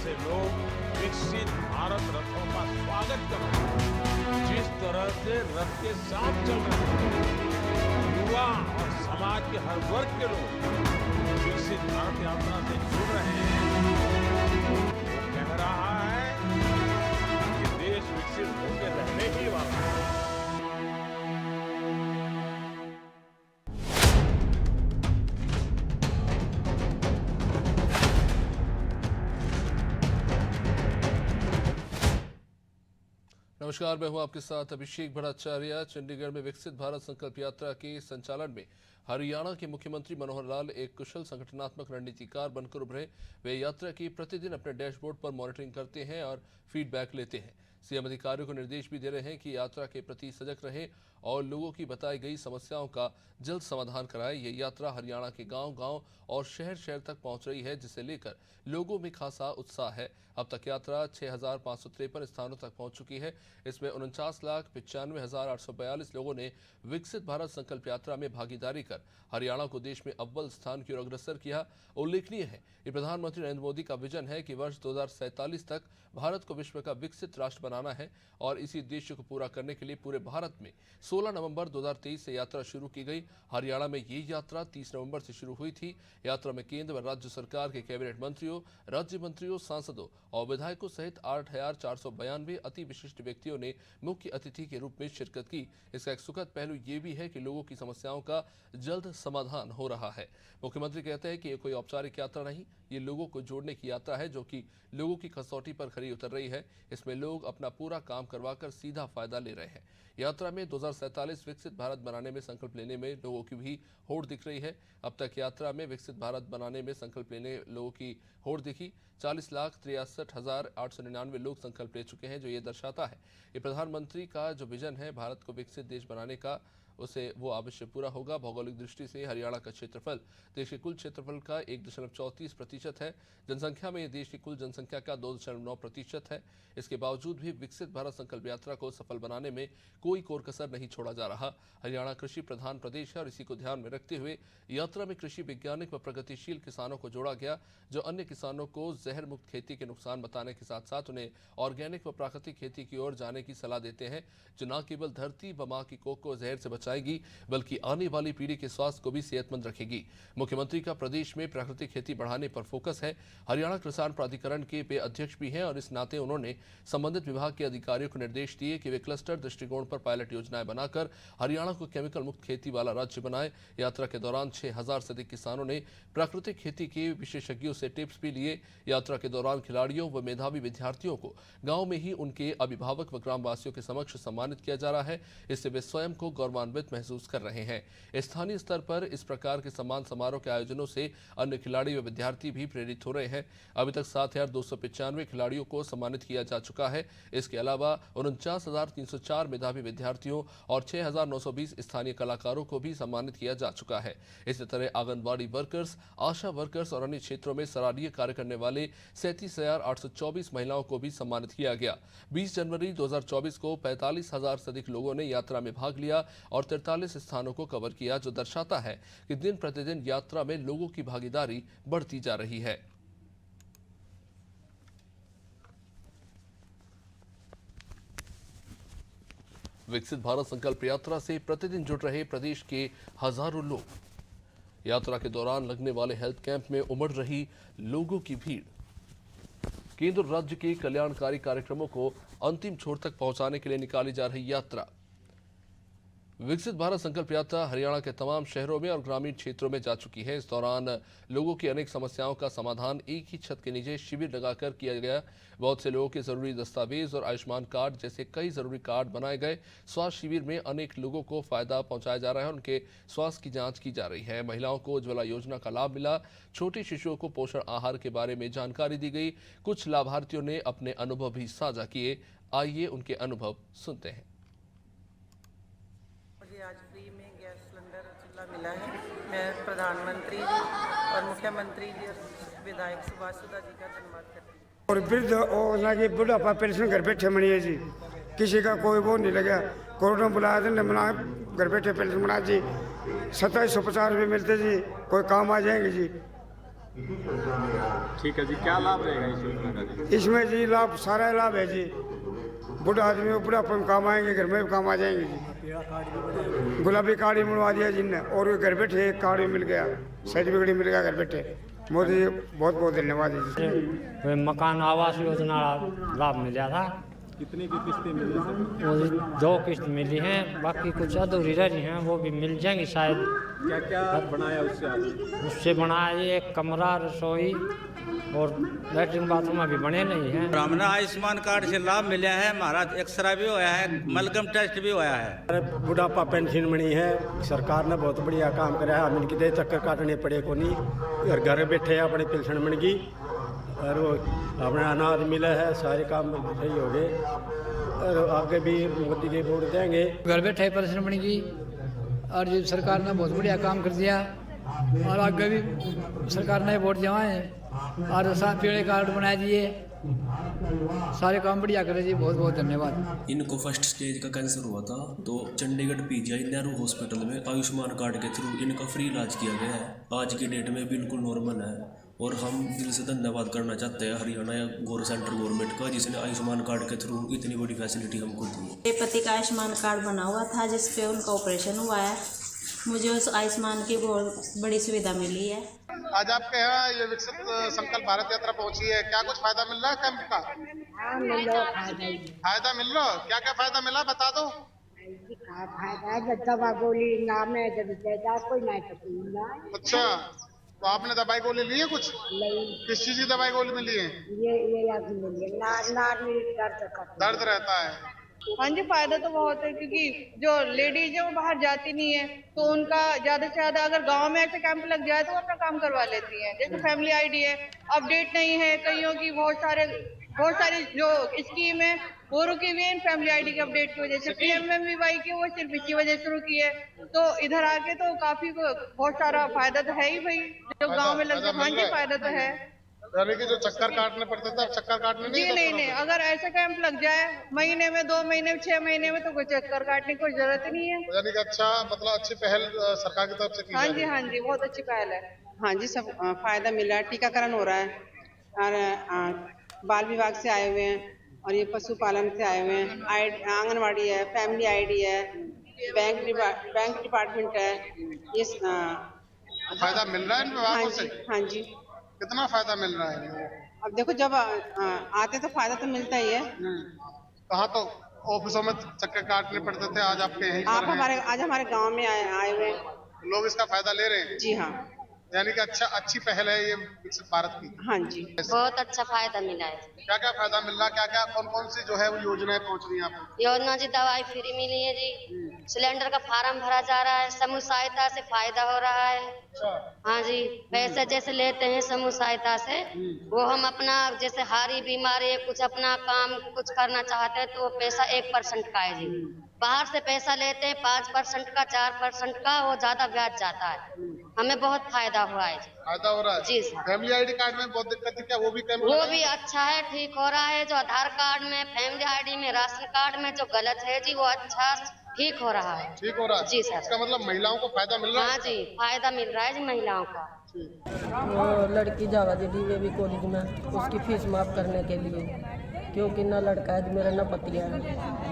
से लोग विकसित भारत रथों का स्वागत कर रहे हैं। जिस तरह से रथ के साथ चल रहे हैं, युवा और समाज के हर वर्ग के लोग विकसित भारत यात्रा से जुड़ रहे हैं। वो कह रहा है कि देश विकसित होकर रहने ही वाला है। नमस्कार, मैं हूं आपके साथ अभिषेक भट्टाचार्य। चंडीगढ़ में विकसित भारत संकल्प यात्रा के संचालन में हरियाणा के मुख्यमंत्री मनोहर लाल एक कुशल संगठनात्मक रणनीतिकार बनकर उभरे। वे यात्रा की प्रतिदिन अपने डैशबोर्ड पर मॉनिटरिंग करते हैं और फीडबैक लेते हैं। सीएम अधिकारियों को निर्देश भी दे रहे हैं कि यात्रा के प्रति सजग रहें और लोगों की बताई गई समस्याओं का जल्द समाधान कराएं। ये यात्रा हरियाणा के गांव-गांव और शहर-शहर तक पहुंच रही है, जिसे लेकर लोगों में खासा उत्साह है। अब तक यात्रा 6,553 स्थानों तक पहुंच चुकी है। इसमें 49,95,842 लोगों ने विकसित भारत संकल्प यात्रा में भागीदारी कर हरियाणा को देश में अव्वल स्थान की ओर अग्रसर किया। उल्लेखनीय है कि प्रधानमंत्री नरेंद्र मोदी का विजन है कि वर्ष 2047 तक भारत को विश्व का विकसित राष्ट्र बनाना है और इसी उद्देश्य को पूरा करने के लिए पूरे भारत में 16 नवंबर 2023 से यात्रा शुरू की गई। हरियाणा में ये यात्रा 30 नवंबर से शुरू हुई थी। यात्रा में केंद्र व राज्य सरकार के कैबिनेट मंत्रियों, राज्य मंत्रियों, सांसदों और विधायकों सहित 8,492 अति विशिष्ट व्यक्तियों ने मुख्य अतिथि के रूप में शिरकत की। इसका एक सुखद पहलू ये भी है कि लोगों की समस्याओं का जल्द समाधान हो रहा है। मुख्यमंत्री कहते हैं कि ये कोई औपचारिक यात्रा नहीं, ये लोगों को जोड़ने की यात्रा है जो कि लोगों की कसौटी पर खरी उतर रही है। इसमें लोग अपना पूरा काम करवाकर सीधा फायदा ले रहे हैं। यात्रा में 2047 विकसित भारत बनाने में संकल्प लेने में लोगों की भी होड़ दिख रही है। अब तक यात्रा में विकसित भारत बनाने में संकल्प लेने लोगों की होड़ दिखी। 40,63,899 लोग संकल्प ले चुके हैं, जो ये दर्शाता है कि प्रधानमंत्री का जो विजन है भारत को विकसित देश बनाने का, उसे वो अवश्य पूरा होगा। भौगोलिक दृष्टि से हरियाणा का क्षेत्रफल देश के कुल क्षेत्रफल का 1.34% है। जनसंख्या में देश की कुल जनसंख्या का 2.9% है। इसके बावजूद भी विकसित भारत संकल्प यात्रा को सफल बनाने में कोई कोर कसर नहीं छोड़ा जा रहा। हरियाणा कृषि प्रधान प्रदेश है और इसी को ध्यान में रखते हुए यात्रा में कृषि वैज्ञानिक व प्रगतिशील किसानों को जोड़ा गया, जो अन्य किसानों को जहर मुक्त खेती के नुकसान बताने के साथ साथ उन्हें ऑर्गेनिक व प्राकृतिक खेती की ओर जाने की सलाह देते हैं, जो न केवल धरती व मां की कोख को जहर से बचाएगी बल्कि आने वाली पीढ़ी के स्वास्थ्य को भी सेहतमंद रखेगी। मुख्यमंत्री का प्रदेश में प्राकृतिक खेती बढ़ाने पर फोकस है। हरियाणा किसान प्राधिकरण के वे अध्यक्ष भी हैं और इस नाते उन्होंने संबंधित विभाग के अधिकारियों को निर्देश दिए कि वे क्लस्टर दृष्टिकोण पर पायलट योजनाएं बनाकर हरियाणा को केमिकल मुक्त खेती वाला राज्य बनाए। यात्रा के दौरान 6,000 से अधिक किसानों ने प्राकृतिक खेती के विशेषज्ञों से टिप्स भी लिए। यात्रा के दौरान खिलाड़ियों व मेधावी विद्यार्थियों को गांव में ही उनके अभिभावक व ग्रामवासियों के समक्ष सम्मानित किया जा रहा है। इससे वे स्वयं को गौरवान्वित महसूस कर रहे हैं। स्थानीय स्तर पर इस प्रकार के सम्मान समारोह के आयोजनों से अन्य खिलाड़ी व विद्यार्थी भी प्रेरित हो रहे हैं। अभी तक 7,295 खिलाड़ियों को सम्मानित किया जा चुका है। इसके अलावा 49,304 मेधावी विद्यार्थियों और 6,920 स्थानीय कलाकारों को भी सम्मानित किया जा चुका है। इसी तरह आंगनबाड़ी वर्कर्स, आशा वर्कर्स और अन्य क्षेत्रों में सराहनीय कार्य करने वाले 37,824 महिलाओं को भी सम्मानित किया गया। 20 जनवरी 2024 को 45,000 से अधिक लोगों ने यात्रा में भाग लिया और 43 स्थानों को कवर किया, जो दर्शाता है कि दिन प्रतिदिन यात्रा में लोगों की भागीदारी बढ़ती जा रही है। विकसित भारत संकल्प यात्रा से प्रतिदिन जुड़ रहे प्रदेश के हजारों लोग। यात्रा के दौरान लगने वाले हेल्थ कैंप में उमड़ रही लोगों की भीड़। केंद्र और राज्य के कल्याणकारी कार्यक्रमों को अंतिम छोर तक पहुंचाने के लिए निकाली जा रही यात्रा। विकसित भारत संकल्प यात्रा हरियाणा के तमाम शहरों में और ग्रामीण क्षेत्रों में जा चुकी है। इस दौरान लोगों की अनेक समस्याओं का समाधान एक ही छत के नीचे शिविर लगाकर किया गया। बहुत से लोगों के जरूरी दस्तावेज और आयुष्मान कार्ड जैसे कई जरूरी कार्ड बनाए गए। स्वास्थ्य शिविर में अनेक लोगों को फायदा पहुंचाया जा रहा है, उनके स्वास्थ्य की जांच की जा रही है। महिलाओं को उज्ज्वला योजना का लाभ मिला। छोटे शिशुओं को पोषण आहार के बारे में जानकारी दी गई। कुछ लाभार्थियों ने अपने अनुभव भी साझा किए। आइए उनके अनुभव सुनते हैं। आज फ्री में गैस सिलेंडर चूल्हा मिला है। मैं प्रधानमंत्री जी और मुख्यमंत्री जी और विधायक सुभाष सुधा जी का धन्यवाद करती हूँ। और वृद्ध और ना कि बुढ़ापा पेंशन घर बैठे मनिए जी, किसी का कोई वो नहीं लगा। कोरोना बुलाया था बना घर बैठे पेंशन बना जी, 2750 रुपये मिलते जी, कोई काम आ जाएंगे जी। ठीक है जी, क्या लाभ रहेगा इस योजना का जी? इसमें जी लाभ, सारा लाभ है जी। बुढ़ा आदमी को बुढ़ापन में काम आएंगे, घर में भी काम आ जाएंगे जी। गुलाबी कार्ड भी बनवा दिया जिनने, और घर बैठे एक कार्ड भी मिल गया, सर्टिफिकेट भी मिल गया घर बैठे। मोदी जी बहुत बहुत धन्यवाद जी। मकान आवास योजना लाभ मिला था, कितनी की किस्तें मिली सर? वो 2 किस्त मिली हैं, बाकी कुछ अधूरी रह रही हैं, वो भी मिल जाएंगी शायद। क्या क्या बनाया उससे आपने? उससे बनाया जी एक कमरा, रसोई और लैट्रिन बाथरूम अभी बने नहीं हैं। हमें आयुष्मान कार्ड से लाभ मिला है, हमारा एक्सरा भी होया है, मलगम टेस्ट भी होया है। बुढ़ापा पेंशन बनी है, सरकार ने बहुत बढ़िया काम करा है। हमें कितने चक्कर काटने पड़े को नहीं, और घर बैठे अपनी पेंशन बन गई और वो अपना अनाज मिला है, सारे काम सही हो गए। और आगे भी मोदी के वोट देंगे। घर बैठे पेंशन बन गई और जो सरकार ने बहुत बढ़िया काम कर दिया, और आगे भी सरकार ने वोट दिवाए और पीले कार्ड बना दिए, सारे काम बढ़िया करे जी। बहुत बहुत धन्यवाद। इनको फर्स्ट स्टेज का कैंसर हुआ था, तो चंडीगढ़ पीजीआई नेहरू हॉस्पिटल में आयुष्मान कार्ड के थ्रू इनका फ्री इलाज किया गया है। आज की डेट में बिल्कुल नॉर्मल है, और हम दिल से धन्यवाद करना चाहते हैं हरियाणा या सेंट्रल गवर्नमेंट का, जिसने आयुष्मान कार्ड के थ्रू इतनी बड़ी फैसिलिटी हमको दी। मेरे पति का आयुष्मान कार्ड बना हुआ था, जिसपे उनका ऑपरेशन हुआ है। मुझे उस आयुष्मान की बहुत बड़ी सुविधा मिली है। आज आपके यहाँ ये विकसित संकल्प भारत यात्रा पहुंची है, क्या कुछ फायदा मिल रहा है कैंप का? फायदा मिल रहा है? क्या क्या फायदा मिला बता दो। फायदा दवा गोली नाम है, जब कोई नहीं। अच्छा, तो आपने दवाई गोली ली है कुछ? किस चीज की दवाई गोली में ली है? दर्द रहता है। हाँ जी, फायदा तो बहुत है, क्योंकि जो लेडीज है वो बाहर जाती नहीं है, तो उनका ज्यादा से ज्यादा अगर गांव में ऐसे कैंप लग जाए तो वो अपना काम करवा लेती हैं। जैसे फैमिली आईडी है, अपडेट नहीं है कईयों की, बहुत सारी जो स्कीम है वो रुकी हुई है फैमिली आईडी के अपडेट की वजह से। PMMVY की वो सिर्फ इसी वजह से शुरू की है, तो इधर आके तो काफी बहुत सारा फायदा तो है ही भाई, जो गाँव में लग जाए। हाँ जी, फायदा तो है। यानी कि जो चक्कर काटने पड़ते थे अब चक्कर काटने जी नहीं, अगर ऐसा कैंप लग जाए महीने में, 2 महीने में, 6 महीने में, तो कोई चक्कर काटने की कोई जरूरत ही नहीं है। यानी कि अच्छा, मतलब अच्छी पहल सरकार की तरफ से की हाँ जी, हाँ जी, बहुत अच्छी पहल है। हाँ जी, सब फायदा मिल रहा है। टीकाकरण हो रहा है, और बाल विभाग से आए हुए हैं, और ये पशुपालन से आए हुए हैं, आंगनवाड़ी है, फैमिली आईडी है, बैंक डिपार्टमेंट है। ये फायदा मिल रहा है इन विभागों से? हाँ जी। कितना फायदा मिल रहा है? अब देखो, जब आते तो फायदा तो मिलता ही है। कहाँ तो ऑफिसों में चक्कर काटने पड़ते थे, आज आपके यहीं आज हमारे गांव में आए हुए हैं। लोग इसका फायदा ले रहे हैं? जी हाँ। यानी कि अच्छी पहल है ये विकसित भारत की। हाँ जी, बहुत अच्छा फायदा मिला है। क्या क्या फायदा मिल रहा है? क्या क्या कौन कौन सी जो है वो योजनाएं पहुंच रही हैं आपको? योजना जी, दवाई फ्री मिली है जी, सिलेंडर का फार्म भरा जा रहा है, समूह सहायता से फायदा हो रहा है। हाँ जी, पैसे जैसे लेते हैं समूह सहायता से, वो हम अपना जैसे हारी बीमारी कुछ अपना काम कुछ करना चाहते हैं, तो वो पैसा 1% का है जी। बाहर से पैसा लेते हैं 5% का, 4% का, वो ज्यादा ब्याज जाता है। हमें बहुत फायदा हुआ है। फायदा हो रहा है जी सर। फैमिली आईडी कार्ड में बहुत दिक्कत थी क्या? वो भी अच्छा है, ठीक हो रहा है। जो आधार कार्ड में, फैमिली आईडी में, राशन कार्ड में जो गलत है जी, वो अच्छा ठीक हो रहा है। ठीक हो रहा है जी सर। इसका मतलब महिलाओं को फायदा मिल रहा है? हाँ जी, फायदा मिल रहा है जी महिलाओं का। लड़की जावा जी DAV कॉलेज में, उसकी फीस माफ करने के लिए, क्योंकि ना लड़का है मेरा ना पति है,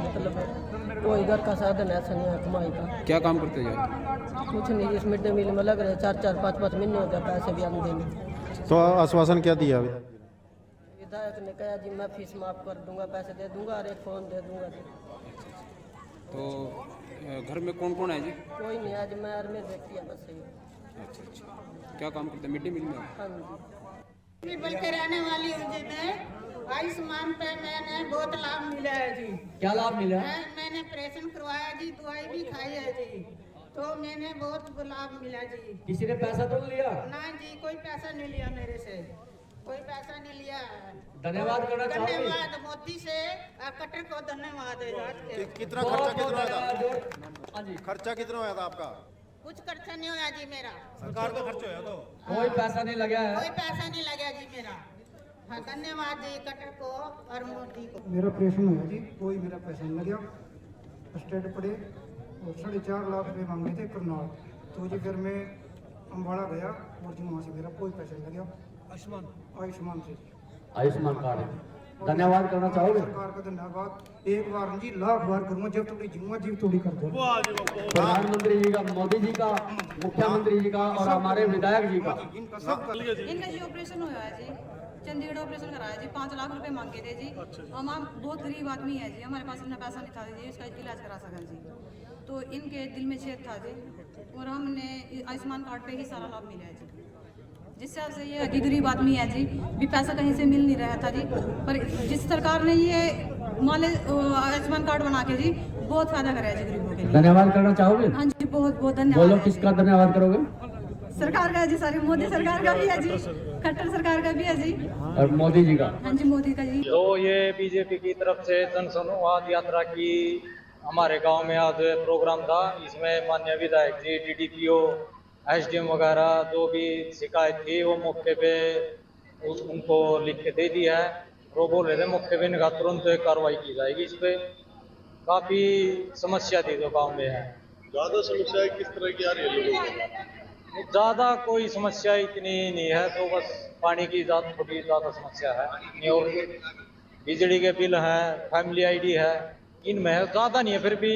मतलब कोई घर का साधन ऐसा नहीं है कमाई का। क्या काम करते हैं? कुछ नहीं, जिस मिड डे मील में लग रहे 4-4, 5-5 महीने हो गए, पैसे भी आने देने। तो आश्वासन क्या दिया विधायक ने कहा जी मैं फीस माफ कर दूंगा, पैसे दे दूंगा और एक फोन दे दूंगा जी। तो घर में कौन कौन है जी? कोई नहीं, आज मैं और मेरी बेटी है बस। अच्छा, क्या काम करते हैं? मिड डे मील में? हाँ जी। बल के रहने वाली हूँ जी मैं। आयुष्मान पे मैंने बहुत लाभ मिला है जी। क्या लाभ मिला? मैंने ऑपरेशन करवाया जी, दवाई भी खाई है जी, तो मैंने बहुत लाभ मिला जी। किसी ने पैसा तो लिया? ना जी, कोई पैसा नहीं लिया मेरे से, कोई पैसा नहीं लिया। धन्यवाद करना चाहूँगी। धन्यवाद मोदी से, कटर को धन्यवाद है। कितना खर्चा कितना हुआ था आपका? कुछ खर्चा नहीं हुआ जी मेरा। सरकार का खर्च हुआ तो? कोई पैसा नहीं लगा है? कोई पैसा नहीं लगा जी मेरा। हाँ, धन्यवाद जी कटर को और मोदी को। मेरा ऑपरेशन हुआ जी, कोई मेरा पैसा नहीं लगा। स्टेट पड़े और 4.5 लाख रुपये मांगे थे करनाल, तो जी फिर मैं अम्बाड़ा गया, और जी वहाँ से मेरा कोई पैसा नहीं लगे। आयुष्मान से आयुष्मान कार्ड धन्यवाद करना चाहोगे? सरकार का धन्यवाद एक बार जी लाख बार करूँगा, जब तक जीऊँगा जीव तोड़ी कर दो। प्रधानमंत्री जी का, मोदी जी का, मुख्यमंत्री जी का और हमारे विधायक जी का। इनका जी ऑपरेशन हुआ है जी, चंडीगढ़ ऑपरेशन कराया जी, 5 लाख रुपए मांगे थे जी। हम बहुत गरीब आदमी है जी, हमारे पास इतना पैसा नहीं था जी इसका इलाज करा सकें जी। तो इनके दिल में छेद था जी और हमने आयुष्मान कार्ड पे ही सारा लाभ मिला है जी। जिससे आपसे ये है कि गरीब आदमी है जी, भी पैसा कहीं से मिल नहीं रहा था जी, पर जिस सरकार ने ये माले आयुष्मान कार्ड बना के जी बहुत फायदा कराया जी गरीबों के लिए। धन्यवाद करना चाहोगे? हाँ जी, बहुत बहुत धन्यवाद। बोलो किसका धन्यवाद करोगे? सरकार का जी, सारी मोदी सरकार का भी है जी, खट्टर सरकार का भी है जी, और मोदी जी का। हाँ जी, मोदी का जी। तो ये बीजेपी की तरफ से जन संवाद यात्रा की हमारे गांव में आज प्रोग्राम था। इसमें माननीय विधायक जी, डीडीपीओ, एसडीएम वगैरह जो भी शिकायत थी वो मौके पे उनको लिख के दे दी है। वो बोल रहे थे मौके पे इनका तुरंत कार्रवाई की जाएगी। इस पे काफी समस्या थी जो गांव में है। ज्यादा समस्या किस तरह की आ रही है लोगों को? ज्यादा कोई समस्या इतनी नहीं है, तो बस पानी की थोड़ी ज्यादा समस्या है और बिजली के बिल है, फैमिली आईडी है, इनमें ज्यादा नहीं है, फिर भी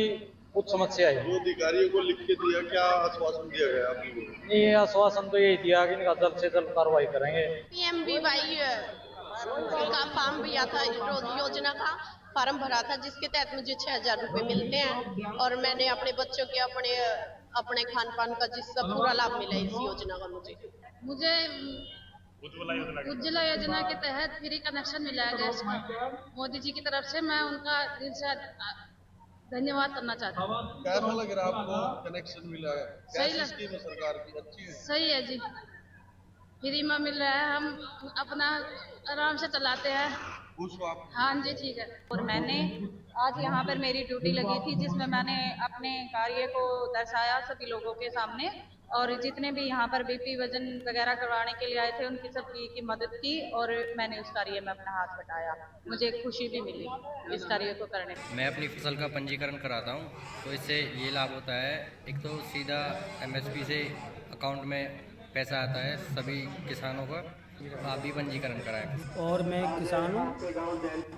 कुछ समस्या है। जो अधिकारियों को लिख के दिया, क्या आश्वासन दिया गया आपको? नहीं, आश्वासन तो यही दिया कि इनका जल्द से जल्द कार्रवाई करेंगे। PMBY का फॉर्म भरा था, योजना का फॉर्म भरा था, जिसके तहत मुझे 6000 रुपए मिलते हैं और मैंने अपने बच्चों के अपने खान पान का जिसका पूरा लाभ मिला इस योजना का। मुझे उज्ज्वला योजना के तहत फ्री कनेक्शन मिला है गैस का, मोदी जी की तरफ से। मैं उनका दिल से धन्यवाद करना चाहती हूँ। कैसा लग रहा है आपको कनेक्शन मिला है? सही स्कीम है सरकार की, अच्छी है। सही है जी, फ्री में मिल रहा है, हम अपना आराम से चलाते हैं। हाँ जी, ठीक है। और मैंने आज यहाँ पर मेरी ड्यूटी लगी थी, जिसमें मैंने अपने कार्य को दर्शाया सभी लोगों के सामने, और जितने भी यहाँ पर बीपी वजन वगैरह करवाने के लिए आए थे उनकी सबकी की मदद की और मैंने उस कार्य में अपना हाथ बटाया। मुझे खुशी भी मिली इस कार्य को करने में। मैं अपनी फसल का पंजीकरण कराता हूँ, तो इससे ये लाभ होता है, एक तो सीधा MSP से अकाउंट में पैसा आता है सभी किसानों का। आप भी पंजीकरण कराएं। और मैं किसान हूँ,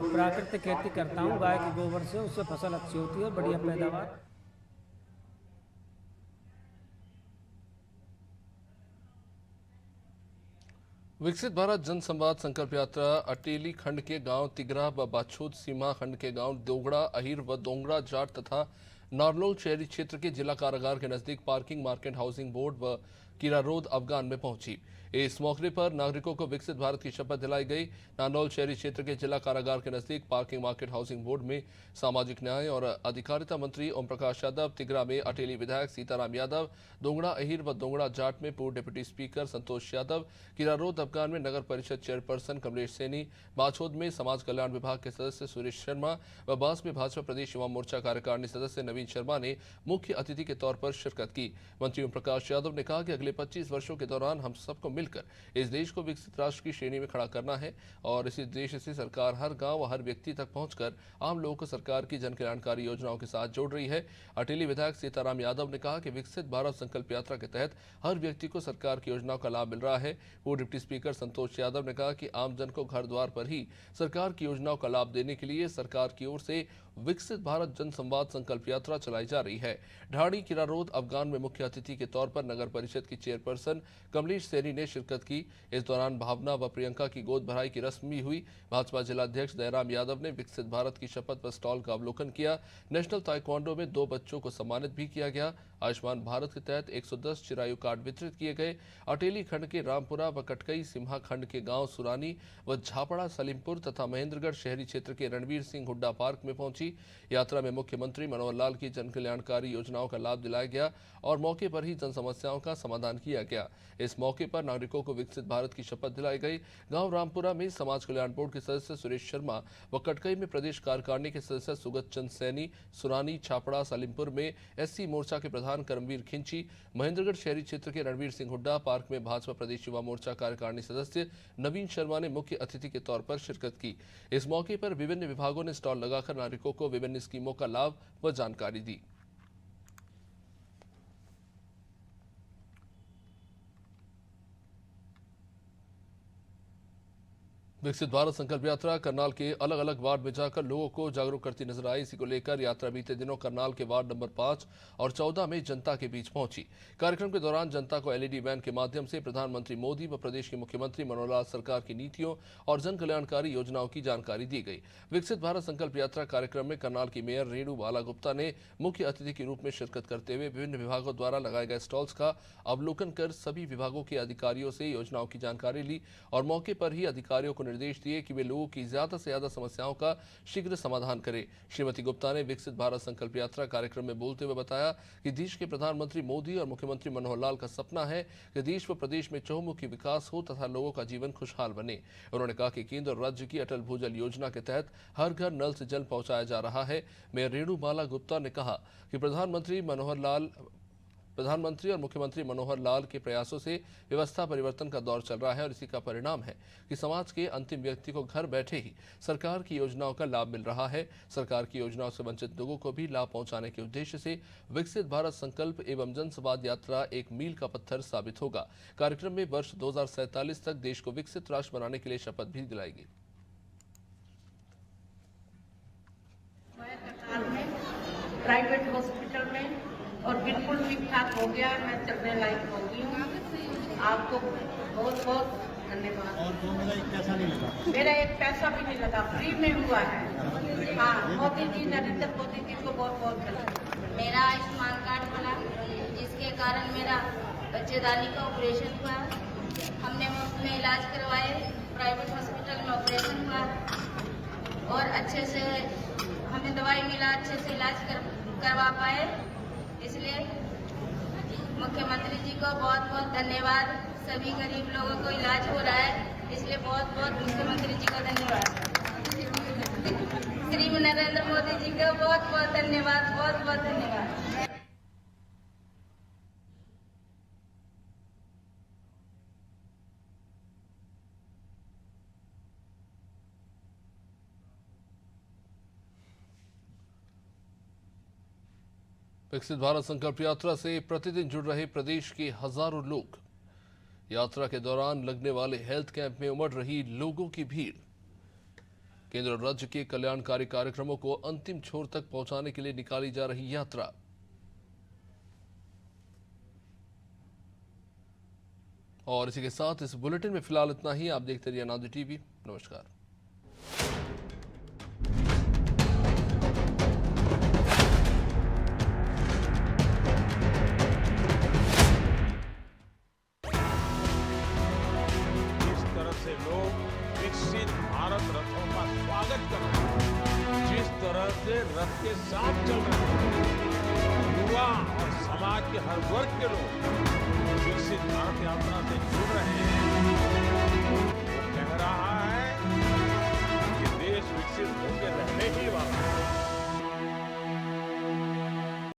प्राकृतिक खेती करता हूँ, गाय के गोबर से, उससे फसल अच्छी होती है, बढ़िया पैदावार। विकसित भारत जन संवाद संकल्प यात्रा अटेली खंड के गांव तिगरा व बाछोद, सीमा खंड के गांव दोगड़ा, अहिर व दोंगड़ा जाट तथा नारनौल शहरी क्षेत्र के जिला कारागार के नजदीक पार्किंग मार्केट हाउसिंग बोर्ड व किरारोद अफगान में पहुंची। इस मौके पर नागरिकों को विकसित भारत की शपथ दिलाई गई। नारनौल शहरी क्षेत्र के जिला कारागार के नजदीक पार्किंग मार्केट हाउसिंग बोर्ड में सामाजिक न्याय और अधिकारिता मंत्री ओम प्रकाश यादव, तिगरा में अटेली विधायक सीताराम यादव, दोंगड़ा अहिर व दोंगड़ा जाट में पूर्व डिप्टी स्पीकर संतोष यादव, किरारोद अफगान में नगर परिषद चेयरपर्सन कमलेश सैनी, बाछोद में समाज कल्याण विभाग के सदस्य सुरेश शर्मा व बांस में भाजपा प्रदेश युवा मोर्चा कार्यकारिणी सदस्य नवीन शर्मा ने मुख्य अतिथि के तौर पर शिरकत की। मंत्री ओम प्रकाश यादव ने कहा कि अगले 25 वर्षों के दौरान हम सबको मिलकर इस देश को विकसित राष्ट्र की श्रेणी में खड़ा करना है और इसी उद्देश्य से सरकार हर गांव व हर व्यक्ति तक पहुंचकर आम लोगों को सरकार की जन कल्याणकारी योजनाओं के साथ जोड़ रही है। अटेली विधायक सीताराम यादव ने कहा कि विकसित भारत संकल्प यात्रा के तहत हर व्यक्ति को सरकार की योजनाओं का लाभ मिल रहा है। पूर्व डिप्टी स्पीकर संतोष यादव ने कहा कि आम जन को घर द्वार पर ही सरकार की योजनाओं का लाभ देने के लिए सरकार की ओर से विकसित भारत जन संवाद संकल्प यात्रा चलाई जा रही है। ढाणी किरारोद अफगान में मुख्य अतिथि के तौर पर नगर परिषद की चेयरपर्सन कमलेश सैनी ने शिरकत की। इस दौरान भावना व प्रियंका की गोद भराई की रस्म भी हुई। भाजपा जिलाध्यक्ष दयाराम यादव ने विकसित भारत की शपथ पर स्टॉल का अवलोकन किया। नेशनल ताइक्वांडो में 2 बच्चों को सम्मानित भी किया गया। आयुष्मान भारत के तहत 110 चिरायु कार्ड वितरित किए गए। अटेली खंड के रामपुरा व कटकई, सिम्हा खंड के गांव सुरानी व झापड़ा सलीमपुर तथा महेंद्रगढ़ शहरी क्षेत्र के रणवीर सिंह हुड्डा पार्क में पहुंची। यात्रा में मुख्यमंत्री मनोहर लाल की जन कल्याणकारी योजनाओं का लाभ दिलाया गया और मौके पर ही जन समस्याओं का समाधान किया गया। इस मौके पर नागरिकों को विकसित भारत की शपथ दिलाई गई। गांव रामपुरा में समाज कल्याण बोर्ड के सदस्य सुरेश शर्मा व कटकई में प्रदेश कार्यकारिणी के सदस्य सुगत चंद सैनी, सुरानी, छापड़ा, सलीमपुर में SC मोर्चा के प्रधान करमवीर खिंची, महेंद्रगढ़ शहरी क्षेत्र के रणवीर सिंह हुड्डा पार्क में भाजपा प्रदेश युवा मोर्चा कार्यकारिणी सदस्य नवीन शर्मा ने मुख्य अतिथि के तौर पर शिरकत की। इस मौके पर विभिन्न विभागों ने स्टॉल लगाकर नागरिकों को विभिन्न स्कीमों का लाभ व जानकारी दी। विकसित भारत संकल्प यात्रा करनाल के अलग अलग वार्ड में जाकर लोगों को जागरूक करती नजर आई। इसी को लेकर यात्रा बीते दिनों करनाल के वार्ड नंबर 5 और 14 में जनता के बीच पहुंची। कार्यक्रम के दौरान जनता को एलईडी वैन के माध्यम से प्रधानमंत्री मोदी व प्रदेश के मुख्यमंत्री मनोहर लाल सरकार की नीतियों और जन कल्याणकारी योजनाओं की जानकारी दी गई। विकसित भारत संकल्प यात्रा कार्यक्रम में करनाल की मेयर रेणु बाला गुप्ता ने मुख्य अतिथि के रूप में शिरकत करते हुए विभिन्न विभागों द्वारा लगाए गए स्टॉल्स का अवलोकन कर सभी विभागों के अधिकारियों से योजनाओं की जानकारी ली और मौके पर ही अधिकारियों को निर्देश दिए कि वे लोगों की ज्यादा से ज्यादा समस्याओं का शीघ्र समाधान करें। श्रीमती गुप्ता ने विकसित भारत संकल्प यात्रा कार्यक्रम में बोलते हुए बताया कि देश के प्रधानमंत्री मोदी और मुख्यमंत्री मनोहर लाल का सपना है कि देश व प्रदेश में चहुमुखी विकास हो तथा लोगों का जीवन खुशहाल बने। उन्होंने कहा कि केंद्र और राज्य की अटल भूजल योजना के तहत हर घर नल से जल पहुंचाया जा रहा है। मेयर रेणु बाला गुप्ता ने कहा कि प्रधानमंत्री और मुख्यमंत्री मनोहर लाल के प्रयासों से व्यवस्था परिवर्तन का दौर चल रहा है और इसी का परिणाम है कि समाज के अंतिम व्यक्ति को घर बैठे ही सरकार की योजनाओं का लाभ मिल रहा है। सरकार की योजनाओं से वंचित लोगों को भी लाभ पहुंचाने के उद्देश्य से विकसित भारत संकल्प एवं जनसंवाद यात्रा एक मील का पत्थर साबित होगा। कार्यक्रम में वर्ष 2047 तक देश को विकसित राष्ट्र बनाने के लिए शपथ भी दिलाएगी। प्राइवेट हॉस्पिटल में और बिल्कुल ठीक ठाक हो गया, मैं चलने लायक हो गई हूँ। आपको बहुत बहुत धन्यवाद। और तो मेरा एक पैसा नहीं लगा, मेरा एक पैसा भी नहीं लगा, फ्री में हुआ है। हाँ, मोदी जी, नरेंद्र मोदी जी को बहुत बहुत धन्यवाद। मेरा आयुष्मान कार्ड बना जिसके कारण मेरा बच्चेदानी का ऑपरेशन हुआ। हमने मुफ्त में इलाज करवाए, प्राइवेट हॉस्पिटल में ऑपरेशन हुआ और अच्छे से हमें दवाई मिला, अच्छे से इलाज करवा पाए। इसलिए मुख्यमंत्री जी को बहुत बहुत धन्यवाद। सभी गरीब लोगों को इलाज हो रहा है, इसलिए बहुत बहुत मुख्यमंत्री जी को धन्यवाद। श्री नरेंद्र मोदी जी को बहुत बहुत धन्यवाद, बहुत बहुत धन्यवाद। विकसित भारत संकल्प यात्रा से प्रतिदिन जुड़ रहे प्रदेश के हजारों लोग। यात्रा के दौरान लगने वाले हेल्थ कैंप में उमड़ रही लोगों की भीड़। केंद्र और राज्य के कल्याणकारी कार्यक्रमों को अंतिम छोर तक पहुंचाने के लिए निकाली जा रही यात्रा। और इसी के साथ इस बुलेटिन में फिलहाल इतना ही। आप देखते रहिए अनादि टीवी। नमस्कार। रथ के साथ चल रहे हैं, युवा और समाज के हर वर्ग के लोग